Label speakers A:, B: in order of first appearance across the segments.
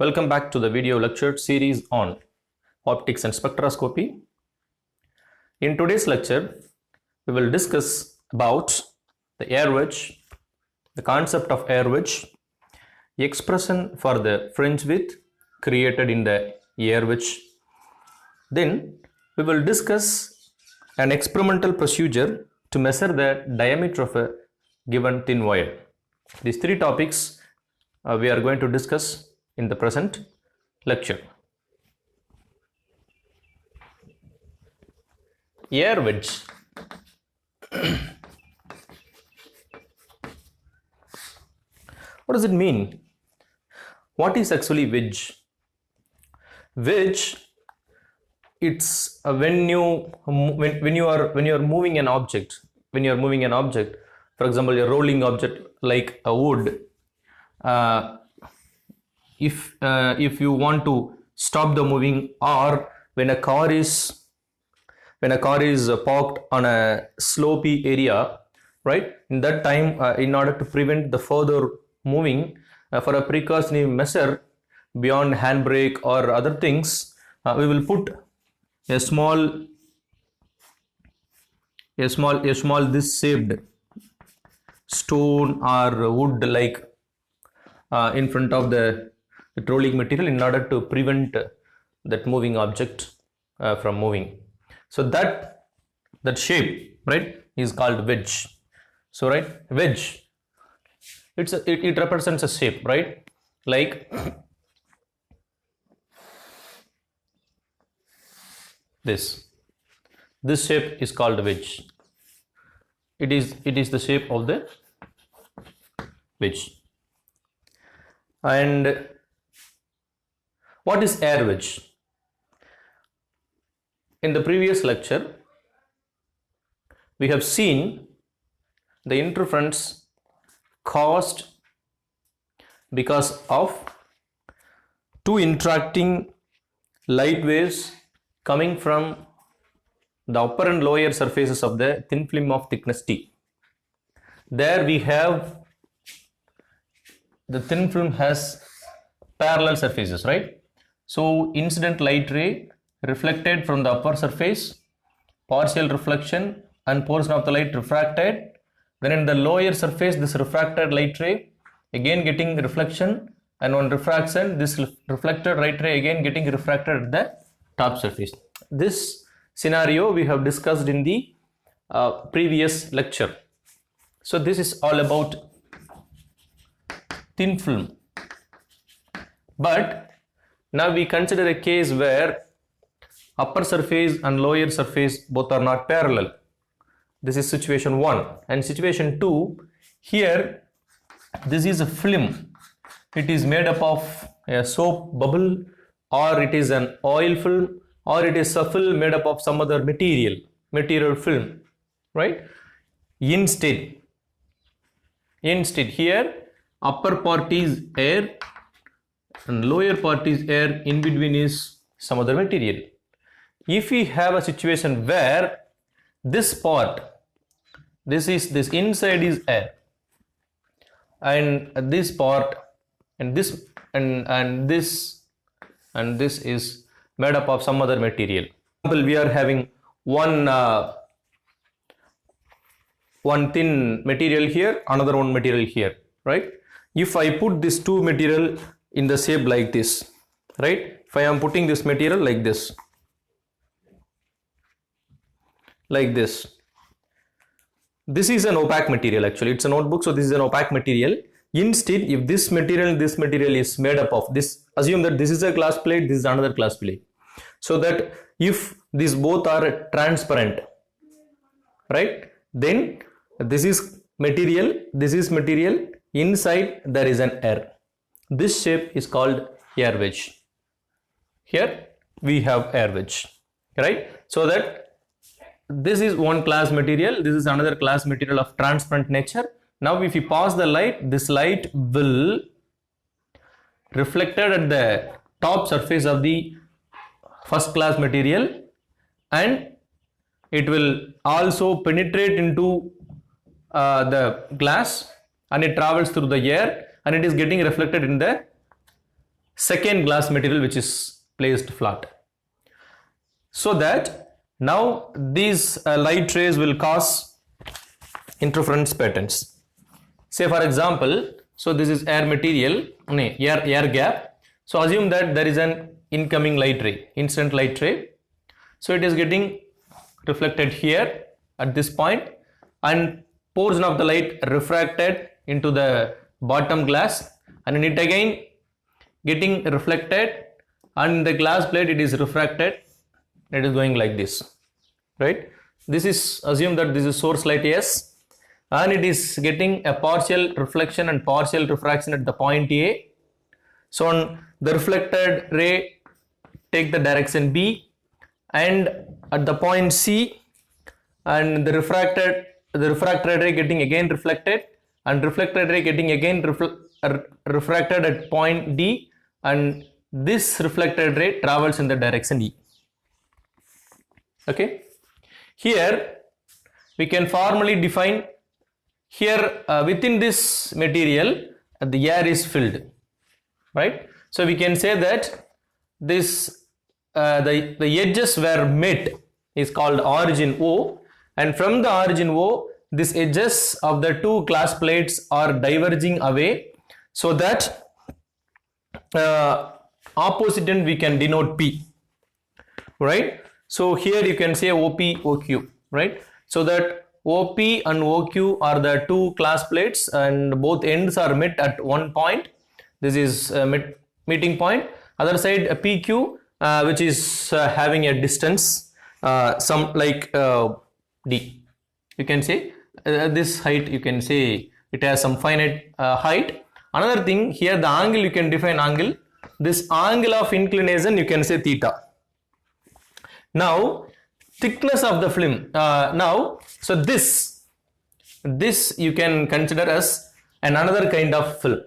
A: Welcome back to the video lecture series on optics and spectroscopy. In today's lecture, we will discuss about the air wedge, the concept of air wedge, expression for the fringe width created in the air wedge. Then we will discuss an experimental procedure to measure the diameter of a given thin wire. These three topics we are going to discuss in the present lecture. Air wedge. What does it mean? What is actually wedge? Wedge, it's when you are moving an object. When you are moving an object, for example, a rolling object like a wood. If you want to stop the moving, or when a car is parked on a slopey area, right? In that time, in order to prevent the further moving, for a precautionary measure beyond handbrake or other things, we will put a small this shaped stone or wood like in front of the rolling material in order to prevent that moving object from moving. So that shape, right, is called wedge. So right, wedge, it represents a shape, right, like this shape is called wedge. It is the shape of the wedge. And what is air wedge? In the previous lecture, we have seen the interference caused because of two interacting light waves coming from the upper and lower surfaces of the thin film of thickness T. There we have the thin film has parallel surfaces, right? So incident light ray reflected from the upper surface, partial reflection and portion of the light refracted. Then in the lower surface, this refracted light ray again getting reflection, and on refraction, this reflected light ray again getting refracted at the top surface. This scenario we have discussed in the previous lecture. So this is all about thin film. But now we consider a case where upper surface and lower surface both are not parallel. This is situation 1. And situation 2, here this is a film. It is made up of a soap bubble, or it is an oil film, or it is a film made up of some other material film, right? Instead here upper part is air and lower part is air, in between is some other material. If we have a situation where this part, this inside is air, and this part and this and this is made up of some other material. For example, we are having one thin material here, another one material here, right? If I put this two material in the shape like this, right? If I am putting this material like this, this is an opaque material. Actually, it's a notebook, so this is an opaque material. Instead, if this material is made up of this, assume that this is a glass plate, this is another glass plate, so that if these both are transparent, right, then this is material, inside there is an air. This shape is called air wedge. Here we have air wedge, right? So that this is one class material, this is another class material of transparent nature. Now if you pass the light, this light will reflected at the top surface of the first class material, and it will also penetrate into the glass, and it travels through the air, and it is getting reflected in the second glass material which is placed flat. So that now these light rays will cause interference patterns. Say for example, so this is air material, air gap. So assume that there is an incoming light ray, incident light ray. So it is getting reflected here at this point, and portion of the light refracted into the bottom glass, and it again getting reflected, and the glass plate it is refracted. It is going like this, right? This is, assume that this is source light S, and it is getting a partial reflection and partial refraction at the point A. So on the reflected ray take the direction B, and at the point C, and the refracted ray getting again reflected, and reflected ray getting again refracted at point D, and this reflected ray travels in the direction E. Okay, here we can formally define here within this material the air is filled, right? So we can say that this the edges were met is called origin O, and from the origin O these edges of the two glass plates are diverging away, so that opposite end we can denote P, right? So here you can say OP, OQ, right? So that OP and OQ are the two glass plates, and both ends are met at one point. This is meeting point. Other side PQ, which is having a distance some like D. You can say this height, you can say it has some finite height. Another thing here, the angle, you can define angle. This angle of inclination you can say theta. Now thickness of the film, so this you can consider as another kind of film.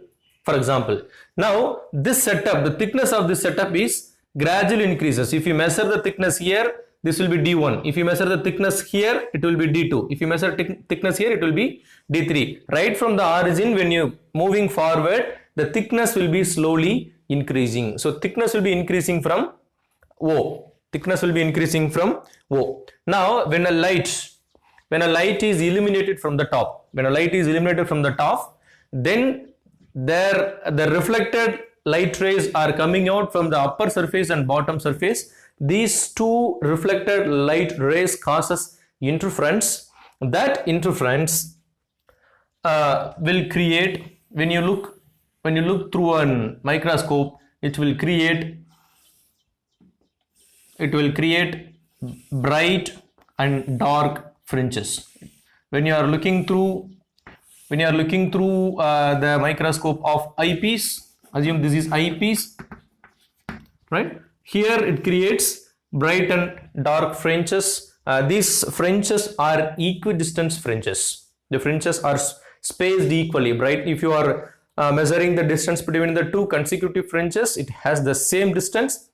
A: For example, now this setup, the thickness of this setup is gradually increases. If you measure the thickness here, this will be D1. If you measure the thickness here, it will be D2. If you measure thickness here, it will be D3. Right from the origin, when you moving forward, the thickness will be slowly increasing. So thickness will be increasing from O. Thickness will be increasing from O. Now when a light is illuminated from the top, then the reflected light rays are coming out from the upper surface and bottom surface. These two reflected light rays causes interference. That interference will create, when you look through a microscope, it will create bright and dark fringes. When you are looking through the microscope of eyepiece, assume this is eyepiece, right? Here it creates bright and dark fringes. These fringes are equidistant fringes. The fringes are spaced equally, right? If you are measuring the distance between the two consecutive fringes, it has the same distance.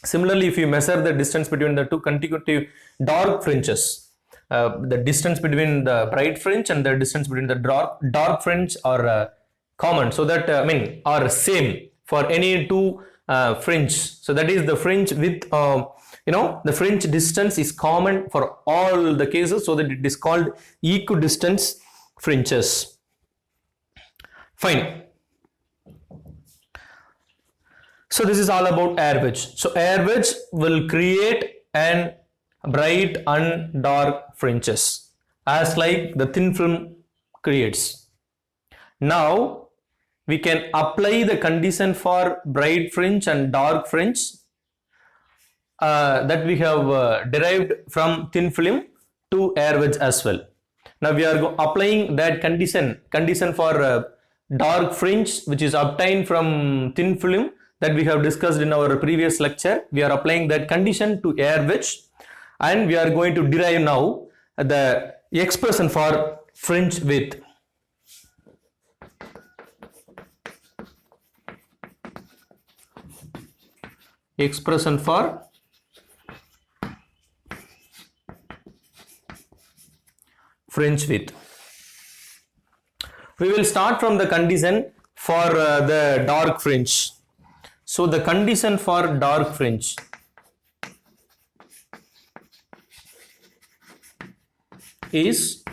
A: Similarly, if you measure the distance between the two consecutive dark fringes, the distance between the bright fringe and the distance between the dark fringe are common, so that are same for any two fringe. So that is the fringe width, the fringe distance is common for all the cases, so that it is called equidistant fringes. Fine. So this is all about air wedge. So air wedge will create an bright and dark fringes as like the thin film creates. Now we can apply the condition for bright fringe and dark fringe that we have derived from thin film to air wedge as well. Now we are applying that condition for dark fringe, which is obtained from thin film, that we have discussed in our previous lecture. We are applying that condition to air wedge, and we are going to derive now the expression for fringe width. Expression for fringe width. We will start from the condition for the dark fringe. So the condition for dark fringe is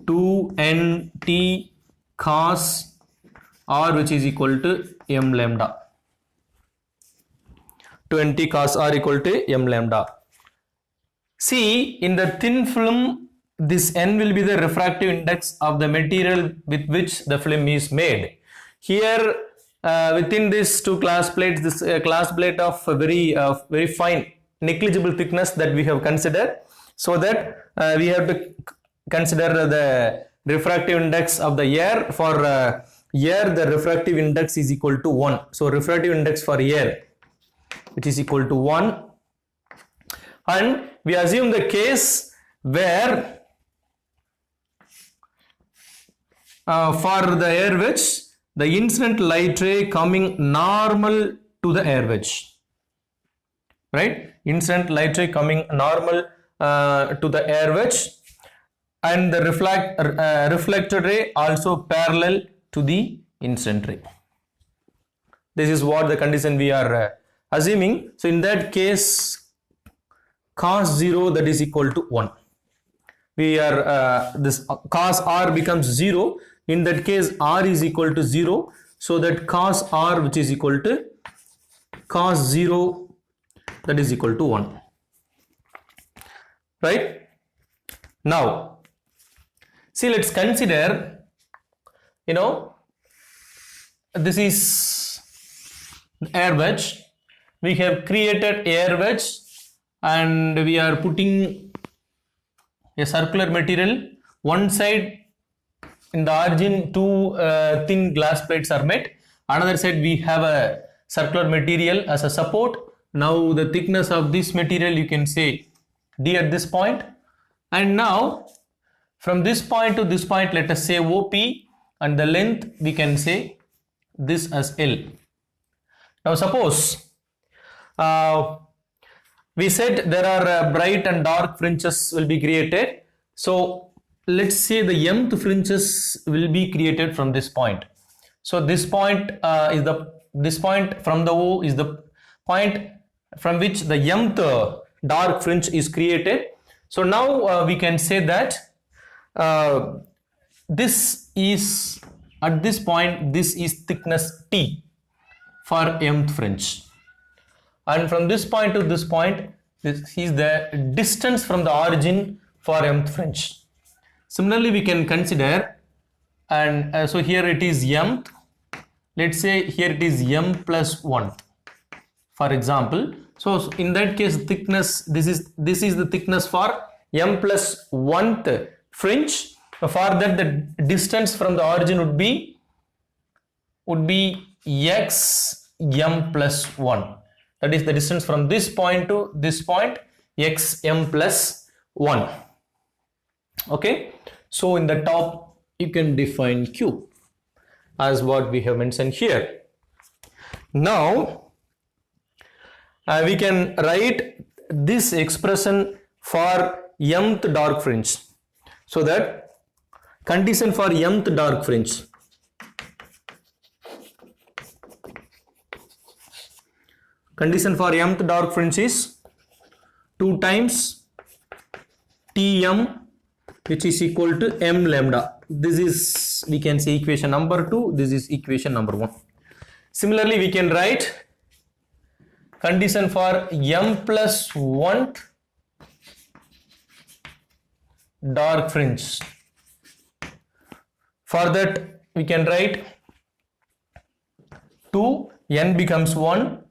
A: 2nt cos r, which is equal to m lambda. 2nt cos r equal to m lambda. See, in the thin film, this n will be the refractive index of the material with which the film is made. Here, within these two glass plates, this glass plate of very fine, negligible thickness that we have considered, so that we have to consider the refractive index of the air. For air, the refractive index is equal to 1. So refractive index for air, which is equal to 1, and we assume the case where for the air wedge, the incident light ray coming normal to the air wedge, right? Incident light ray coming normal to the air wedge, and the reflected ray also parallel to the incident ray. This is what the condition we are assuming. So in that case, cos 0, that is equal to 1. We are this cos r becomes 0. In that case, r is equal to 0. So that cos r, which is equal to cos 0, that is equal to 1. Right? Now, see, let's consider, this is air wedge. We have created air wedge, and we are putting a circular material. One side, in the origin, two thin glass plates are met. Another side, we have a circular material as a support. Now the thickness of this material, you can say d at this point. And now from this point to this point, let us say OP, and the length we can say this as L. Now suppose we said there are bright and dark fringes will be created. So let's say the mth fringes will be created from this point. So this point this point from the O is the point from which the mth dark fringe is created. So now we can say that this is at this point, this is thickness T for mth fringe. And from this point to this point, this is the distance from the origin for mth fringe. Similarly, we can consider, and so here it is mth. Let's say here it is m plus 1, for example. So in that case, thickness, this is the thickness for m plus 1th fringe. For that, the distance from the origin would be x m plus 1. That is the distance from this point to this point, x m plus 1. Okay, so in the top you can define q as what we have mentioned here. Now we can write this expression for mth dark fringe. So that condition for mth dark fringe, is 2 times Tm, which is equal to m lambda. This is, we can say, equation number 2. This is equation number 1. Similarly, we can write condition for m plus 1th dark fringe. For that, we can write 2, n becomes 1,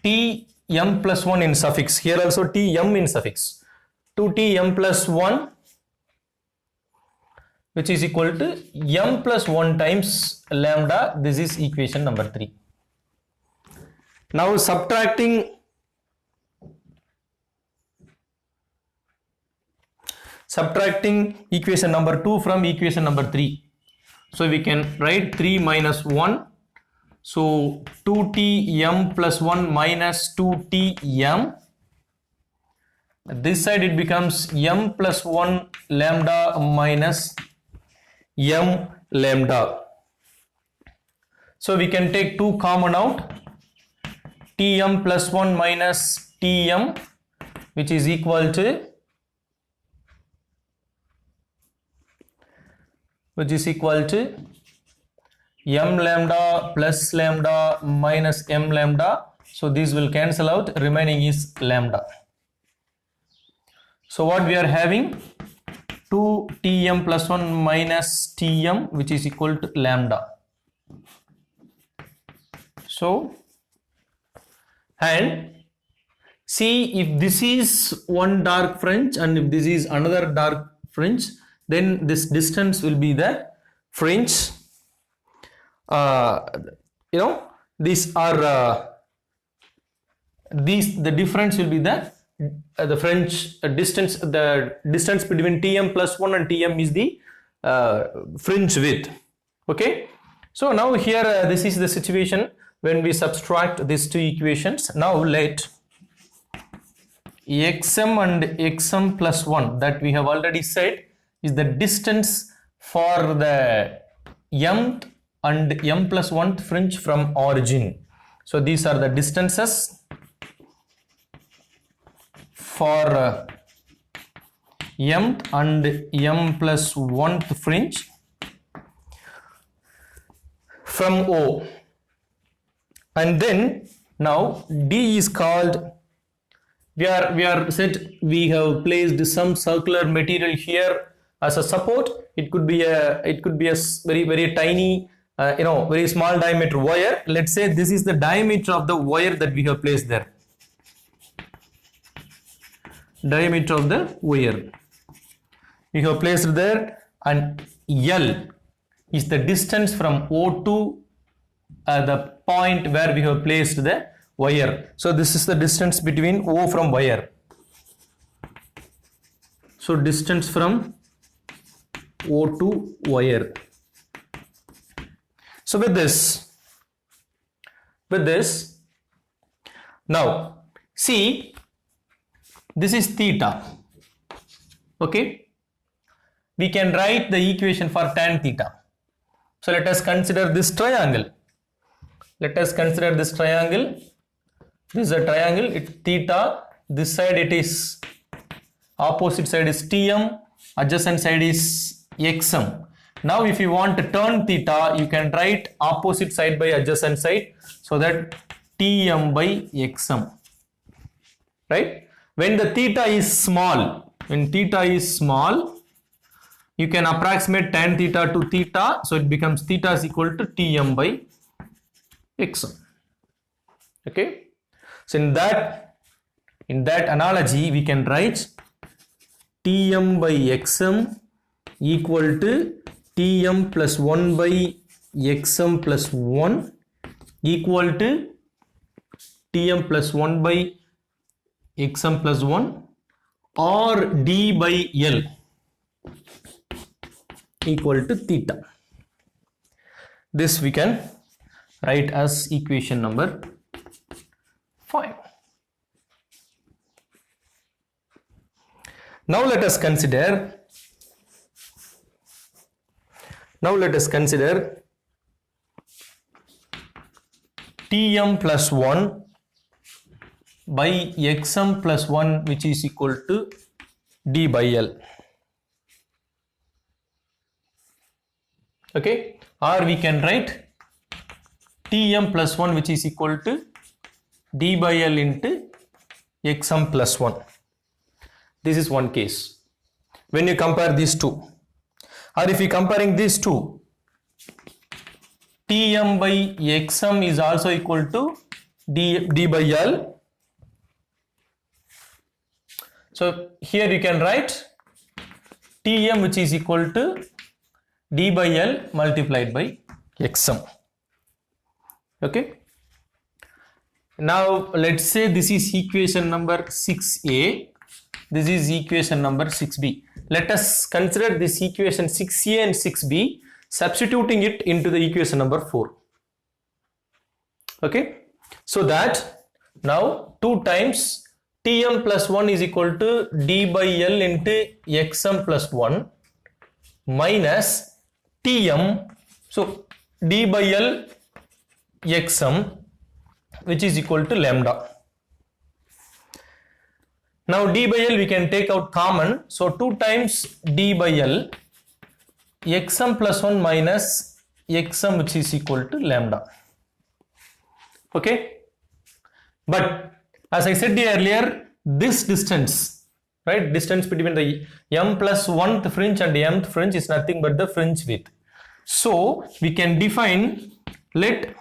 A: T m plus 1 in suffix. Here also T m in suffix. 2T m plus 1, which is equal to m plus 1 times lambda. This is equation number 3. Now subtracting equation number 2 from equation number 3. So we can write 3 minus 1. So 2Tm plus 1 minus 2Tm. This side it becomes m plus 1 lambda minus m lambda. So we can take 2 common out. Tm plus 1 minus Tm, which is equal to m lambda plus lambda minus m lambda. So these will cancel out, remaining is lambda. So what we are having, 2 Tm plus 1 minus Tm, which is equal to lambda. So, and see, if this is one dark fringe and if this is another dark fringe, then this distance will be the fringe. These are the difference will be the fringe distance. The distance between Tm plus 1 and Tm is the fringe width. Okay, so now here this is the situation when we subtract these two equations. Now let xm and xm plus 1, that we have already said is the distance for the mth and m plus 1th fringe from origin. So these are the distances for mth and m plus 1th fringe from O. And then now D is called, we are said we have placed some circular material here as a support. It could be a very tiny very small diameter wire. Let's say this is the diameter of the wire that we have placed there. Diameter of the wire we have placed there, and L is the distance from O to the point where we have placed the wire. So this is the distance between O from wire. So distance from O to wire. So with this, now see, this is theta. Okay, we can write the equation for tan theta. So let us consider this triangle. This is a triangle. It's theta. This side it is, opposite side is Tm, adjacent side is xm. Now if you want to turn theta, you can write opposite side by adjacent side, so that Tm by xm, right? When the theta is small, you can approximate tan theta to theta, so it becomes theta is equal to Tm by xm. Okay, so in that analogy we can write Tm by xm equal to Tm plus 1 by xm plus 1 equal to Tm plus 1 by xm plus 1, or D by L equal to theta. This we can write as equation number 5. Now let us consider Tm plus 1 by xm plus 1, which is equal to D by L. Okay, or we can write Tm plus 1, which is equal to D by L into xm plus 1. This is one case when you compare these two. Or if you comparing these two, Tm by xm is also equal to D by L. So here you can write Tm, which is equal to D by L multiplied by xm. Okay. Now let's say this is equation number 6a. This is equation number 6b. Let us consider this equation 6a and 6b, substituting it into the equation number 4. Okay. So that now 2 times Tm plus 1 is equal to D by L into xm plus 1 minus Tm. So D by L xm, which is equal to lambda. Now d by L we can take out common, so 2 times d by L xm plus 1 minus xm, which is equal to lambda. Okay, but as I said earlier, this distance, right, distance between the m plus 1th fringe and mth fringe is nothing but the fringe width. So we can define, let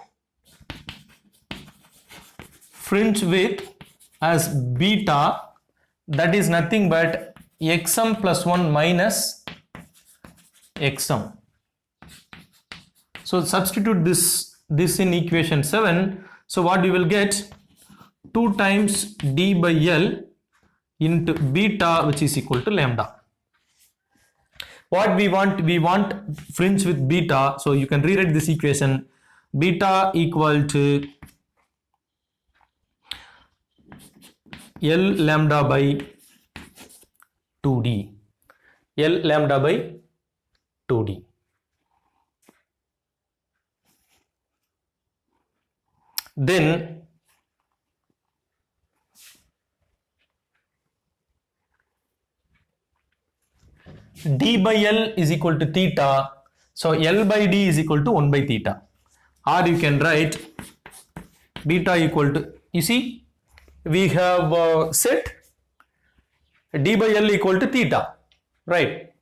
A: fringe width as beta, that is nothing but xm plus 1 minus xm. So substitute this in equation 7. So what we will get, 2 times d by L into beta, which is equal to lambda. What we want fringe with beta, so you can rewrite this equation, beta equal to L lambda by 2d, L lambda by 2d. Then d by L is equal to theta, so L by d is equal to 1 by theta, or you can write beta equal to, you see, we have set d by L equal to theta, right,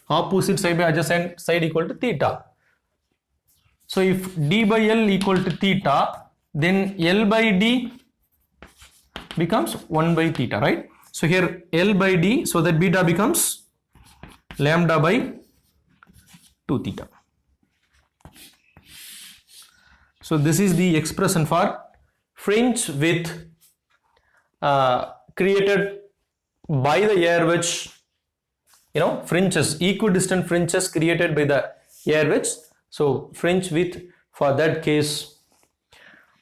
A: opposite side by adjacent side equal to theta. So if d by L equal to theta, then L by d becomes 1 by theta, right? So here L by d, so that beta becomes lambda by 2 theta. So this is the expression for fringe width created by the air wedge, fringes, equidistant fringes created by the air wedge. So fringe width, for that case,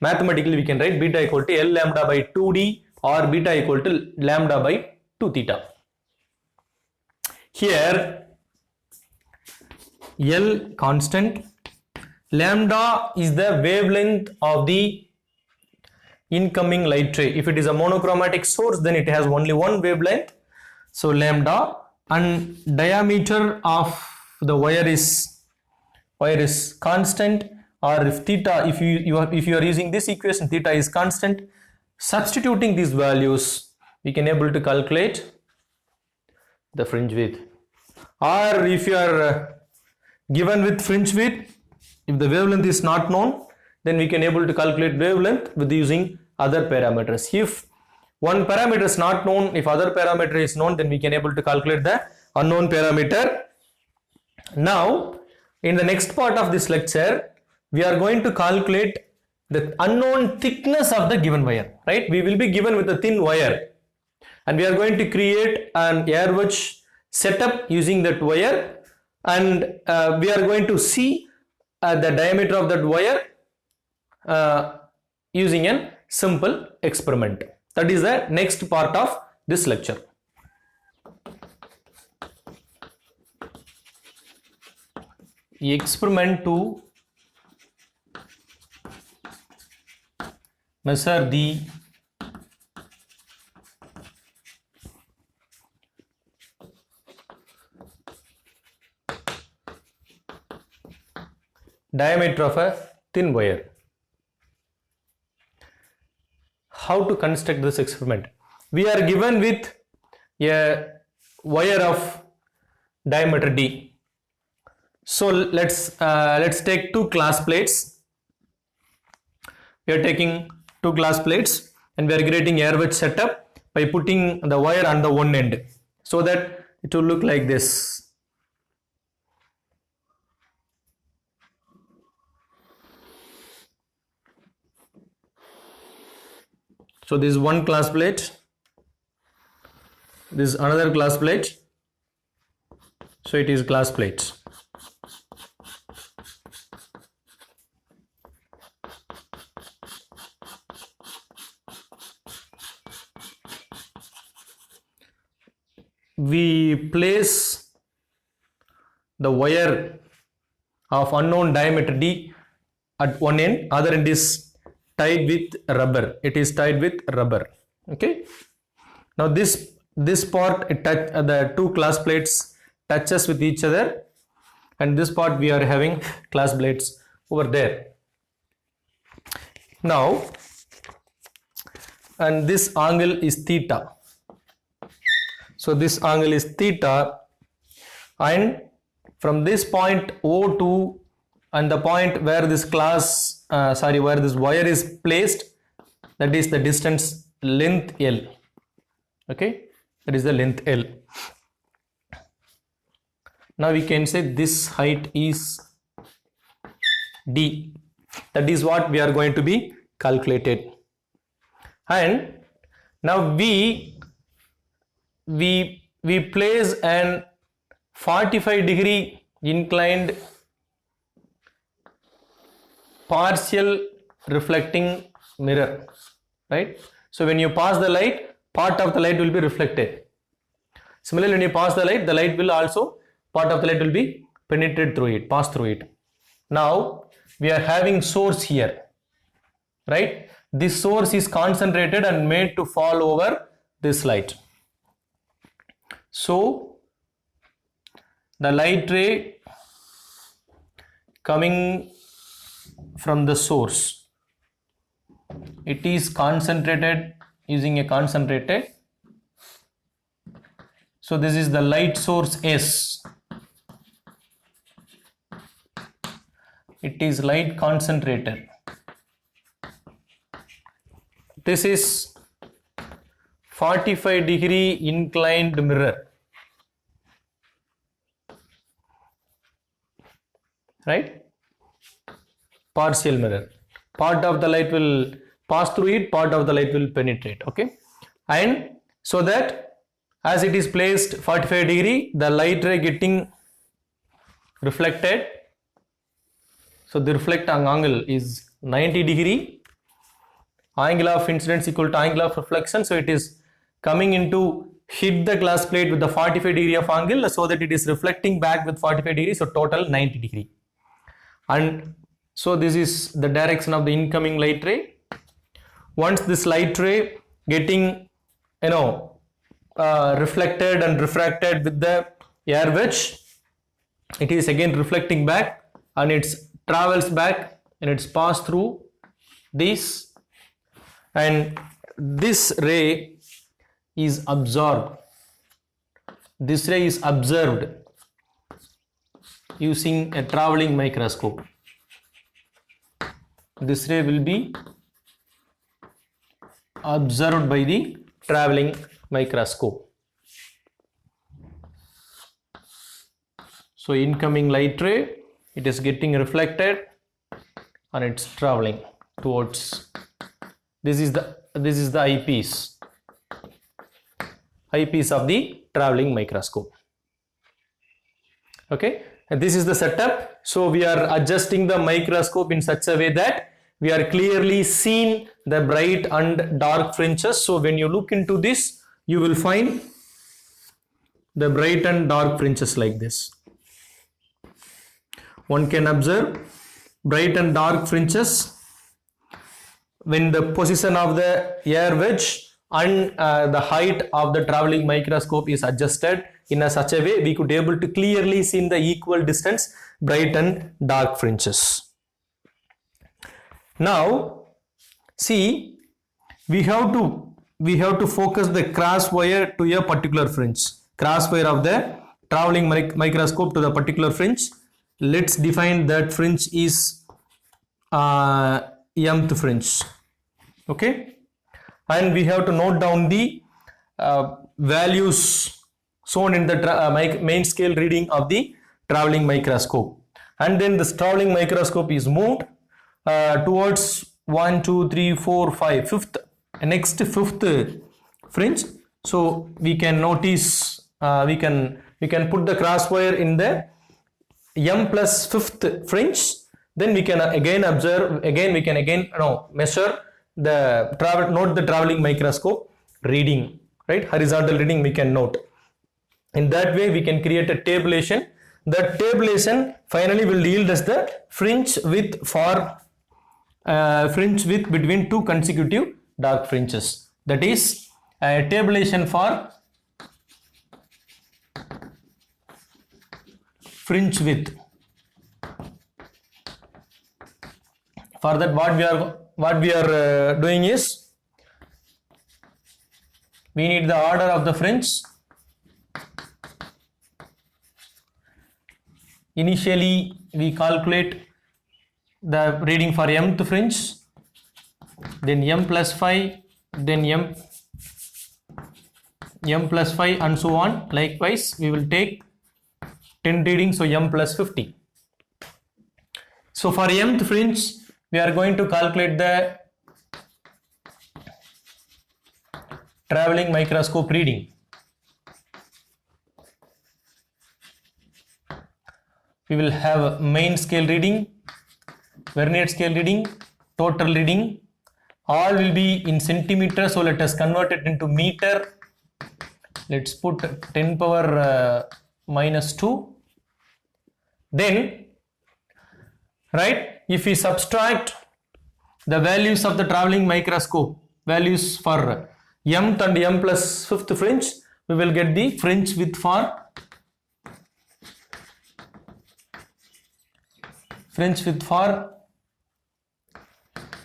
A: mathematically we can write beta equal to L lambda by 2d or beta equal to lambda by 2 theta. Here L constant, lambda is the wavelength of the incoming light ray. If it is a monochromatic source, then it has only one wavelength, so lambda, and diameter of the wire is constant, or if theta, if you are using this equation, theta is constant. Substituting these values, we can able to calculate the fringe width. Or if you are given with fringe width, if the wavelength is not known, then we can able to calculate wavelength with using other parameters. If one parameter is not known, if other parameter is known, then we can able to calculate the unknown parameter. Now in the next part of this lecture, we are going to calculate the unknown thickness of the given wire, right? We will be given with a thin wire and we are going to create an air wedge setup using that wire, and we are going to see the diameter of that wire using a simple experiment. That is the next part of this lecture. Experiment to measure the diameter of a thin wire. How to construct this experiment? We are given with a wire of diameter d. So let's take two glass plates. We are taking two glass plates and we are creating air wedge setup by putting the wire on the one end so that it will look like this. So this is one glass plate, this is another glass plate, so it is glass plates. We place the wire of unknown diameter d at one end, other end is tied with rubber. It is tied with rubber. Okay. Now this part, the two class plates touches with each other, and this part we are having class plates over there. Now, and this angle is theta. So this angle is theta, and from this point O2 and the point where this where this wire is placed, that is the distance length L. Okay, that is the length L. Now we can say this height is D. That is what we are going to be calculated. And now we place an 45-degree inclined partial reflecting mirror, right? So when you pass the light, part of the light will be reflected. Similarly, when you pass the light will also, part of the light will be penetrated through it, pass through it. Now we are having source here, right? This source is concentrated and made to fall over this light. So the light ray coming from the source, it is concentrated using a concentrator. So this is the light source S. It is light concentrator. This is 45-degree inclined mirror, right? Partial mirror. Part of the light will pass through it, part of the light will penetrate. Okay, and so that as it is placed 45 degree, the light ray getting reflected. So the reflecting angle is 90 degree. Angle of incidence equal to angle of reflection. So it is coming into hit the glass plate with the 45 degree of angle, so that it is reflecting back with 45 degrees. So total 90 degree. And so this is the direction of the incoming light ray. Once this light ray getting reflected and refracted with the air wedge, it is again reflecting back, and it travels back and it's passed through this, and this ray is absorbed. This ray is observed using a traveling microscope. This ray will be observed by the traveling microscope. So incoming light ray, it is getting reflected and it's traveling towards, this is the eyepiece of the traveling microscope. Okay, and this is the setup. So we are adjusting the microscope in such a way that we are clearly seeing the bright and dark fringes. So when you look into this, you will find the bright and dark fringes like this. One can observe bright and dark fringes when the position of the air wedge and the height of the traveling microscope is adjusted in a such a way we could able to clearly see in the equal distance bright and dark fringes. Now see, we have to focus the cross wire to a particular fringe, cross wire of the traveling microscope to the particular fringe. Let's define that fringe is mth fringe. Okay, and we have to note down the values shown in the main scale reading of the traveling microscope, and then this traveling microscope is moved towards 1, 2, 3, 4, 5, fifth, next fifth fringe. So we can notice we can put the cross wire in the m plus fifth fringe. Then we can again observe, measure the note the traveling microscope reading, right? Horizontal reading we can note. In that way we can create a tabulation. That tabulation finally will yield us the fringe width for fringe width between two consecutive dark fringes. That is tabulation for fringe width. For that, what we are doing is we need the order of the fringe. Initially, we calculate the reading for mth fringe, then m plus 5, then m plus 5, and so on. Likewise, we will take 10 readings, so m plus 50. So for mth fringe, we are going to calculate the traveling microscope reading. We will have main scale reading, Vernier scale reading, total reading. All will be in centimeters, so let us convert it into meter. Let's put 10 power minus 2. Then, right, if we subtract the values of the traveling microscope, values for mth and m plus 5th fringe, we will get the fringe width for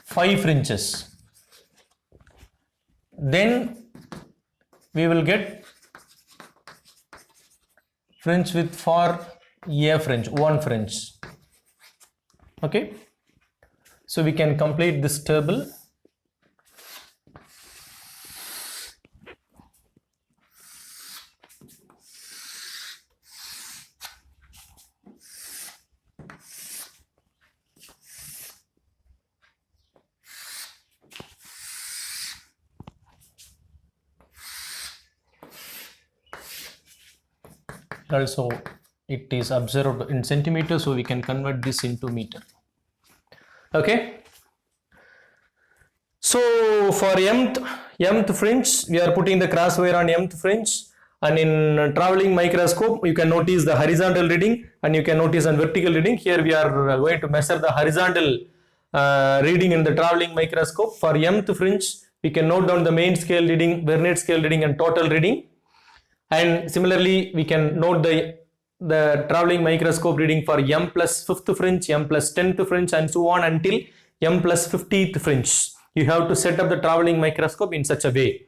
A: 5 fringes. Then we will get fringe width for a fringe, 1 fringe. Okay, so we can complete this table. Also, it is observed in centimeters, so we can convert this into meter. Okay, so for mth fringe, we are putting the crosswire on mth fringe, and in traveling microscope you can notice the horizontal reading and you can notice on vertical reading. Here we are going to measure the horizontal reading in the traveling microscope. For mth fringe, we can note down the main scale reading, Vernier scale reading, and total reading. And similarly, we can note the traveling microscope reading for m plus 5th fringe, m plus 10th fringe, and so on until m plus 50th fringe. You have to set up the traveling microscope in such a way.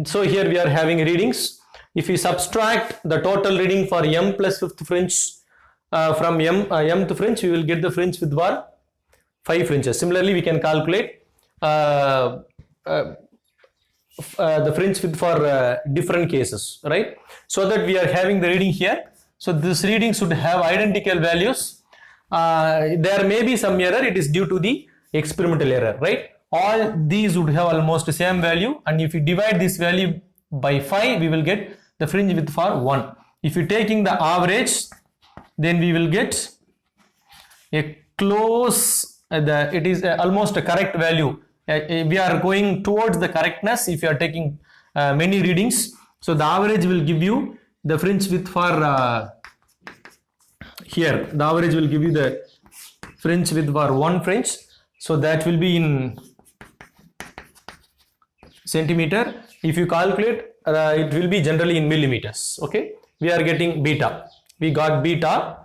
A: So here we are having readings. If we subtract the total reading for m plus 5th fringe from mth fringe, we will get the fringe width for 5 fringes. Similarly, we can calculate the fringe width for different cases, right? So that we are having the reading here. So this reading should have identical values. There may be some error. It is due to the experimental error, right? All these would have almost the same value, and if you divide this value by 5, we will get the fringe width for 1. If you taking the average, then we will get a close, it is almost a correct value. We are going towards the correctness if you are taking many readings. So the average will give you the fringe width for here. The average will give you the fringe width for 1 fringe. So that will be in centimeter. If you calculate, it will be generally in millimeters. Okay, we are getting beta. We got beta,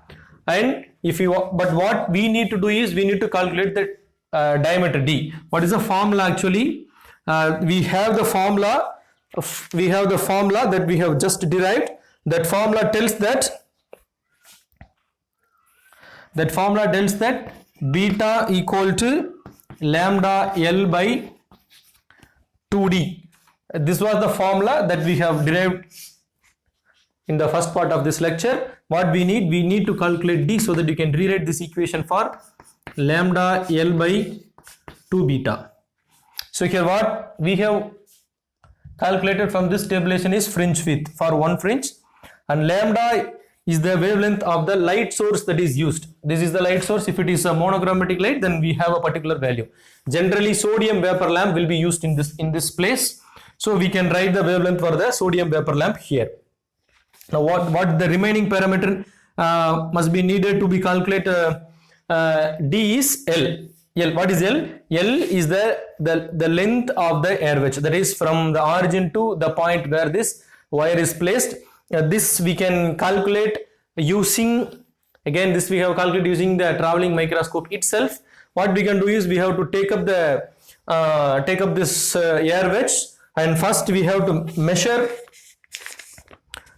A: and if you, but what we need to do is we need to calculate the diameter d. What is the formula actually? We have the formula. We have the formula that we have just derived. That formula tells that beta equal to lambda L by 2D. This was the formula that we have derived in the first part of this lecture. What we need to calculate d so that you can rewrite this equation for lambda L by 2 beta. So here what we have calculated from this tabulation is fringe width for 1 fringe, and lambda is the wavelength of the light source that is used. This is the light source. If it is a monochromatic light, then we have a particular value. Generally, sodium vapor lamp will be used in this place. So we can write the wavelength for the sodium vapor lamp here. Now what the remaining parameter must be needed to be calculated, d is L. L. What is L? L is the length of the air wedge, that is from the origin to the point where this wire is placed. This we can calculate using, again this we have calculated using the traveling microscope itself. What we can do is we have to take up this air wedge, and first we have to measure.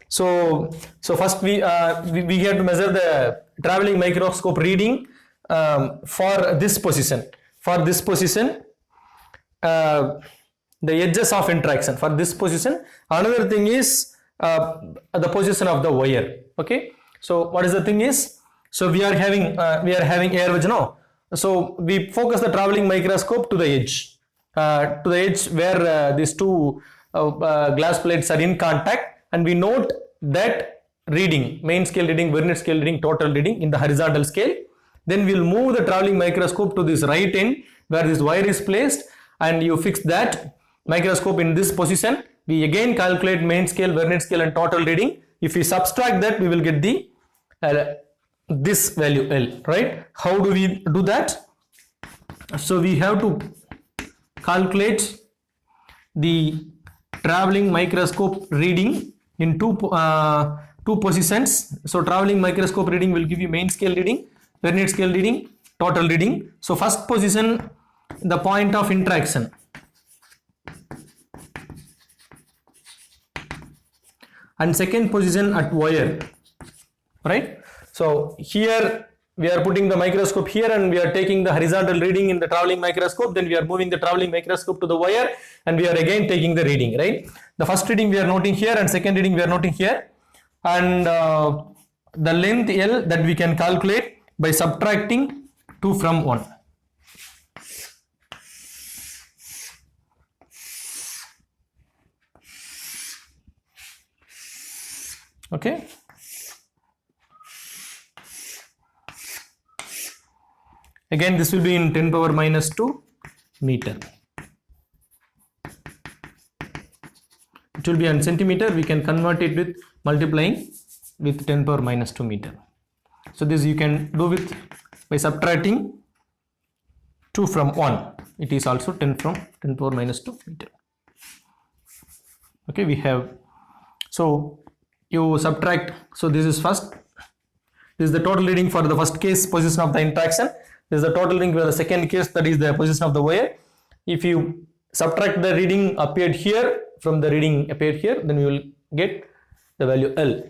A: So first we have to measure the traveling microscope reading for this position. For this position, the edges of interaction. For this position, another thing is the position of the wire. Okay. So what is the thing is? So we are having air wedge now. So we focus the traveling microscope to the edge where these two glass plates are in contact, and we note that reading, main scale reading, Vernier scale reading, total reading in the horizontal scale. Then we will move the traveling microscope to this right end where this wire is placed, and you fix that microscope in this position. We again calculate main scale, Vernier scale and total reading. If we subtract that, we will get the this value L, right? How do we do that? So we have to calculate the traveling microscope reading in two positions. So traveling microscope reading will give you main scale reading, Vernier scale reading, total reading. So first position, the point of interaction. And second position at wire, right? So here we are putting the microscope here, and we are taking the horizontal reading in the traveling microscope. Then we are moving the traveling microscope to the wire, and we are again taking the reading, right? The first reading we are noting here, and second reading we are noting here, and the length L that we can calculate by subtracting 2 from 1. Okay. Again, this will be in 10 power minus 2 meter. It will be in centimeter. We can convert it with multiplying with 10 power minus 2 meter. So this you can do with by subtracting 2 from 1. It is also 10 power minus 2 meter. Okay, we have, so you subtract. So this is first. This is the total reading for the first case, position of the interaction. This is the total reading for the second case, that is the position of the wire. If you subtract the reading appeared here from the reading appeared here, then you will get the value L.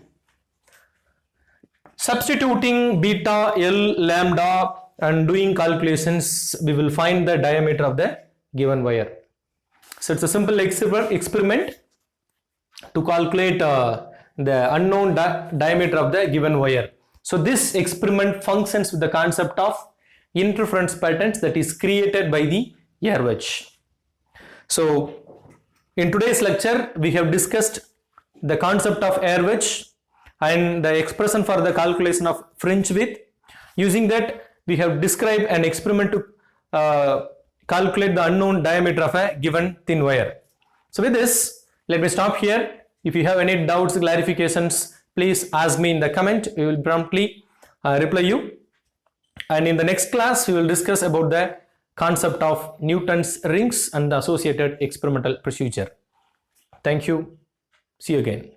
A: Substituting beta, L, lambda and doing calculations, we will find the diameter of the given wire. So it's a simple experiment to calculate the unknown diameter of the given wire. So this experiment functions with the concept of interference patterns that is created by the air wedge. So in today's lecture, we have discussed the concept of air wedge and the expression for the calculation of fringe width. Using that, we have described an experiment to calculate the unknown diameter of a given thin wire. So with this, let me stop here. If you have any doubts, clarifications, please ask me in the comment. We will promptly reply you. And in the next class, we will discuss about the concept of Newton's rings and the associated experimental procedure. Thank you. See you again.